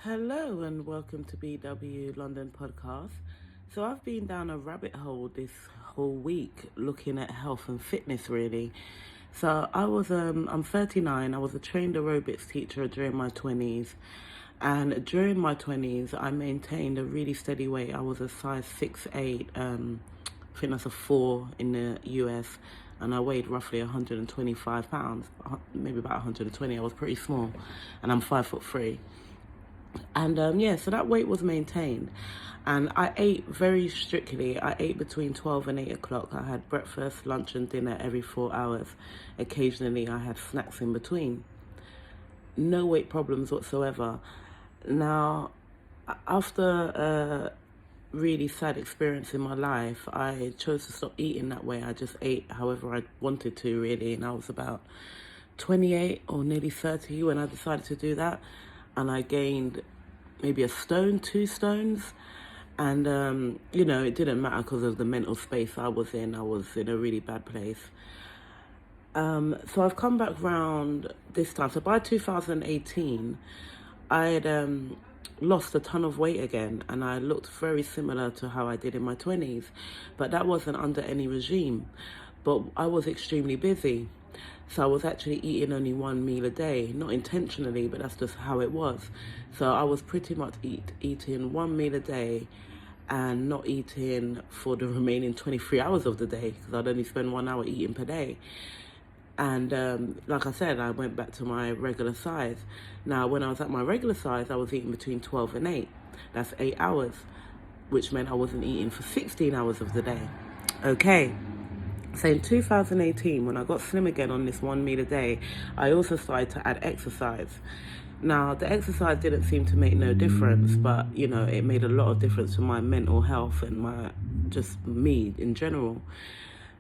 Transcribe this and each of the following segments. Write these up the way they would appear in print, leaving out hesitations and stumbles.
Hello and welcome to BW London Podcast. So I've been down a rabbit hole this whole week looking at health and fitness really. So I'm 39. I was a trained aerobics teacher during my 20s. And during my 20s, I maintained a really steady weight. I was a size 6'8", I think that's a 4 in the US. And I weighed roughly 125 pounds, maybe about 120. I was pretty small. And I'm 5'3". So that weight was maintained. And I ate very strictly. I ate between 12 and 8 o'clock. I had breakfast, lunch, and dinner every 4 hours. Occasionally, I had snacks in between. No weight problems whatsoever. Now, after a really sad experience in my life, I chose to stop eating that way. I just ate however I wanted to, really. And I was about 28 or nearly 30 when I decided to do that. And I gained maybe a stone, 2 stones. And, it didn't matter because of the mental space I was in. I was in a really bad place. So I've come back round this time. So by 2018, I had lost a ton of weight again. And I looked very similar to how I did in my 20s. But that wasn't under any regime. But I was extremely busy. So I was actually eating only one meal a day, not intentionally, but that's just how it was. So I was pretty much eating one meal a day and not eating for the remaining 23 hours of the day because I'd only spend 1 hour eating per day. And like I said, I went back to my regular size. Now, when I was at my regular size, I was eating between 12 and 8. That's 8 hours, which meant I wasn't eating for 16 hours of the day. Okay. So in 2018, when I got slim again on this one meal a day, I also started to add exercise. Now, the exercise didn't seem to make no difference, but, it made a lot of difference to my mental health and just me in general.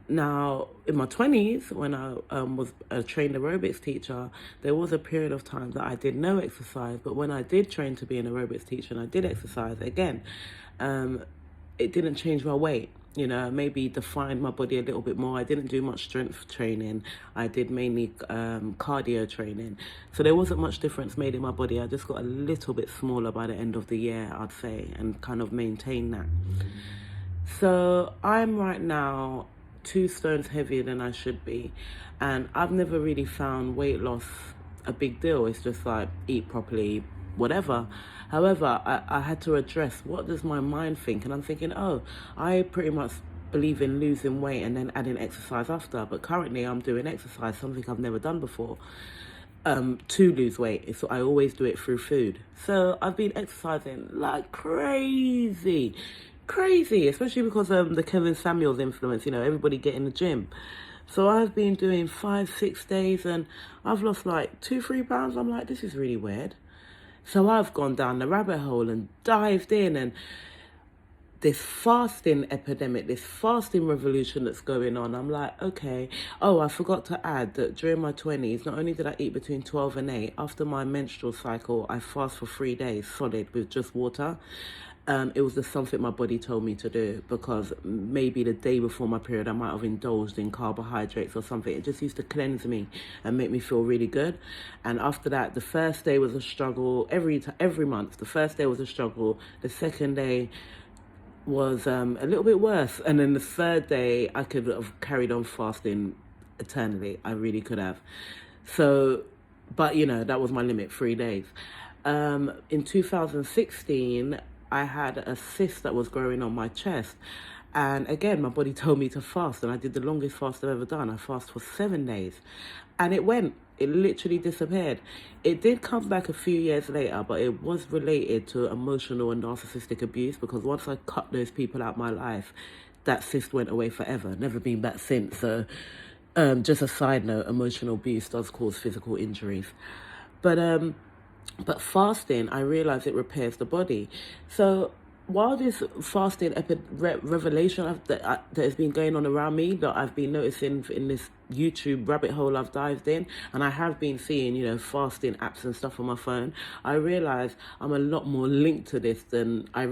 Now, in my 20s, when I was a trained aerobics teacher, there was a period of time that I did no exercise. But when I did train to be an aerobics teacher and I did exercise again, it didn't change my weight. Maybe defined my body a little bit more. I didn't do much strength training. I did mainly cardio training. So there wasn't much difference made in my body. I just got a little bit smaller by the end of the year, I'd say, and kind of maintained that. So I'm right now 2 stones heavier than I should be. And I've never really found weight loss a big deal. It's just like eat properly, whatever. However, I had to address what does my mind think, and I'm thinking, I pretty much believe in losing weight and then adding exercise after, but currently I'm doing exercise, something I've never done before, to lose weight. So I always do it through food. So I've been exercising like crazy, especially because of the Kevin Samuels influence, everybody get in the gym. So I've been doing 5-6 days and I've lost like 2-3 pounds. I'm like, this is really weird. So I've gone down the rabbit hole and dived in, and this fasting epidemic, this fasting revolution that's going on. I'm like, okay. Oh, I forgot to add that during my 20s, not only did I eat between 12 and 8, after my menstrual cycle, I fast for 3 days solid with just water. It was just something my body told me to do because maybe the day before my period I might have indulged in carbohydrates or something. It just used to cleanse me and make me feel really good. And after that, the first day was a struggle. Every month, the first day was a struggle. The second day was a little bit worse. And then the third day, I could have carried on fasting eternally. I really could have. So, but that was my limit, 3 days. In 2016, I had a cyst that was growing on my chest. And again, my body told me to fast. And I did the longest fast I've ever done. I fasted for 7 days. And it literally disappeared. It did come back a few years later, but it was related to emotional and narcissistic abuse, because once I cut those people out of my life, that cyst went away forever. Never been back since. So just a side note, emotional abuse does cause physical injuries. But fasting, I realize it repairs the body. So while this fasting revelation that has been going on around me, that I've been noticing in this YouTube rabbit hole I've dived in, and I have been seeing, fasting apps and stuff on my phone, I realize I'm a lot more linked to this than I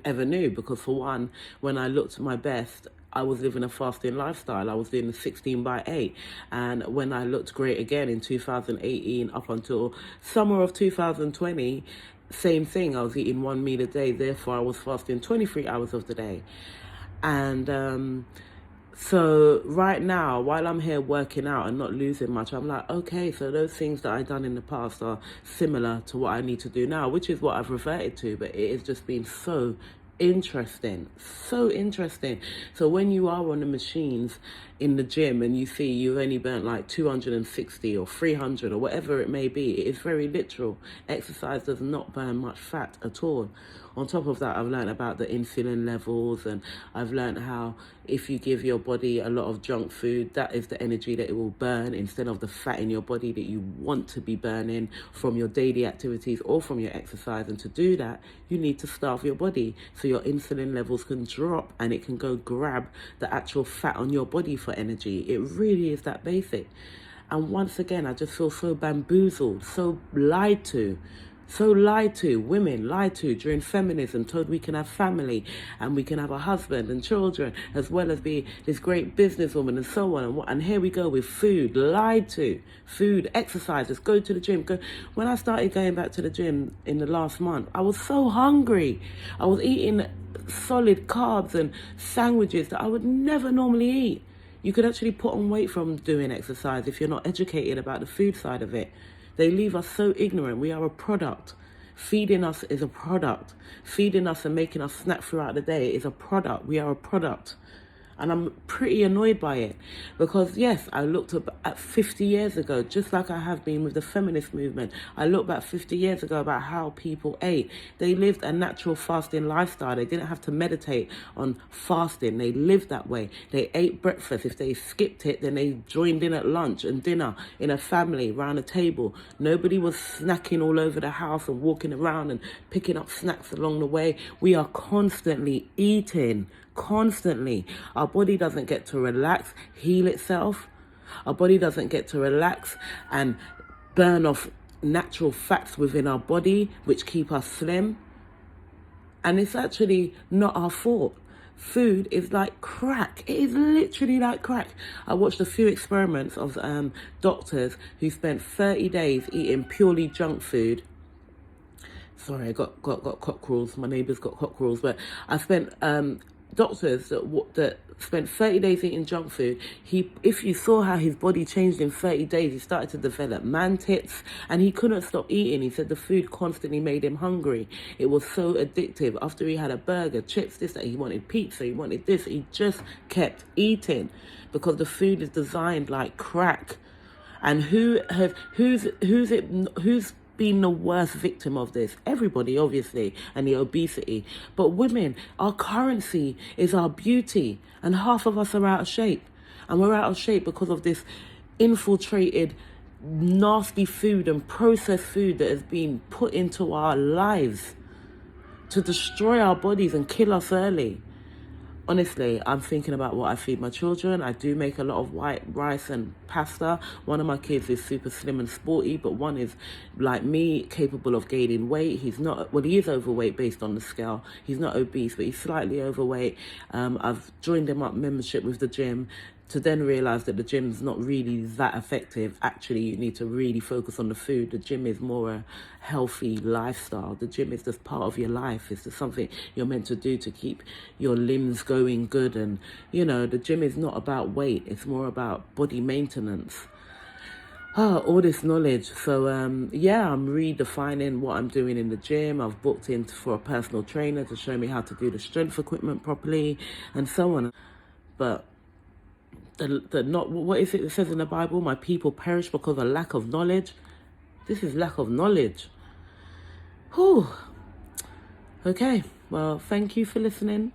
ever knew. Because for one, when I looked my best, I was living a fasting lifestyle. I was doing the 16/8. And when I looked great again in 2018 up until summer of 2020, same thing. I was eating 1 meal a day, therefore I was fasting 23 hours of the day. And so right now, while I'm here working out and not losing much, I'm like, okay, so those things that I've done in the past are similar to what I need to do now, which is what I've reverted to. But it has just been so interesting, so interesting. So when you are on the machines in the gym and you see you've only burnt like 260 or 300 or whatever it may be, it is very literal. Exercise does not burn much fat at all. On top of that, I've learned about the insulin levels, and I've learned how if you give your body a lot of junk food, that is the energy that it will burn instead of the fat in your body that you want to be burning from your daily activities or from your exercise. And to do that, you need to starve your body so your insulin levels can drop and it can go grab the actual fat on your body for energy. It really is that basic. And once again, I just feel so bamboozled, so lied to. So lied to, women lied to during feminism, told we can have family and we can have a husband and children as well as be this great businesswoman and so on. And here we go with food, lied to. Food, exercise, just go to the gym. Go. When I started going back to the gym in the last month, I was so hungry. I was eating solid carbs and sandwiches that I would never normally eat. You could actually put on weight from doing exercise if you're not educated about the food side of it. They leave us so ignorant. We are a product. Feeding us is a product. Feeding us and making us snack throughout the day is a product. We are a product. And I'm pretty annoyed by it because, yes, I looked up at 50 years ago, just like I have been with the feminist movement. I looked back 50 years ago about how people ate. They lived a natural fasting lifestyle. They didn't have to meditate on fasting. They lived that way. They ate breakfast. If they skipped it, then they joined in at lunch and dinner in a family around a table. Nobody was snacking all over the house and walking around and picking up snacks along the way. We are constantly eating. Constantly. Our body doesn't get to relax, heal itself. Our body doesn't get to relax and burn off natural fats within our body, which keep us slim. And it's actually not our fault. Food is like crack. It is literally like crack. I watched a few experiments of doctors who spent 30 days eating purely junk food. Sorry, I got cockerels. My neighbour's got cockerels, but I spent doctors that spent 30 days eating junk food. If you saw how his body changed in 30 days, he started to develop man tits and he couldn't stop eating. He said the food constantly made him hungry. It was so addictive. After he had a burger, chips, this, that, he wanted pizza, he wanted this. He just kept eating because the food is designed like crack. And who's been the worst victim of this? Everybody, obviously, and the obesity. But women, our currency is our beauty, and half of us are out of shape. And we're out of shape because of this infiltrated, nasty food and processed food that has been put into our lives to destroy our bodies and kill us early. Honestly, I'm thinking about what I feed my children. I do make a lot of white rice and pasta. One of my kids is super slim and sporty, but one is like me, capable of gaining weight. He's not, well, he is overweight based on the scale. He's not obese, but he's slightly overweight. I've joined him up membership with the gym to then realize that the gym's not really that effective. Actually, you need to really focus on the food. The gym is more a healthy lifestyle. The gym is just part of your life. It's just something you're meant to do to keep your limbs going good. And, you know, the gym is not about weight. It's more about body maintenance. All this knowledge. So, yeah, I'm redefining what I'm doing in the gym. I've booked in for a personal trainer to show me how to do the strength equipment properly and so on. But what is it that says in the Bible? My people perish because of lack of knowledge. This is lack of knowledge. Whew. Okay, well, thank you for listening.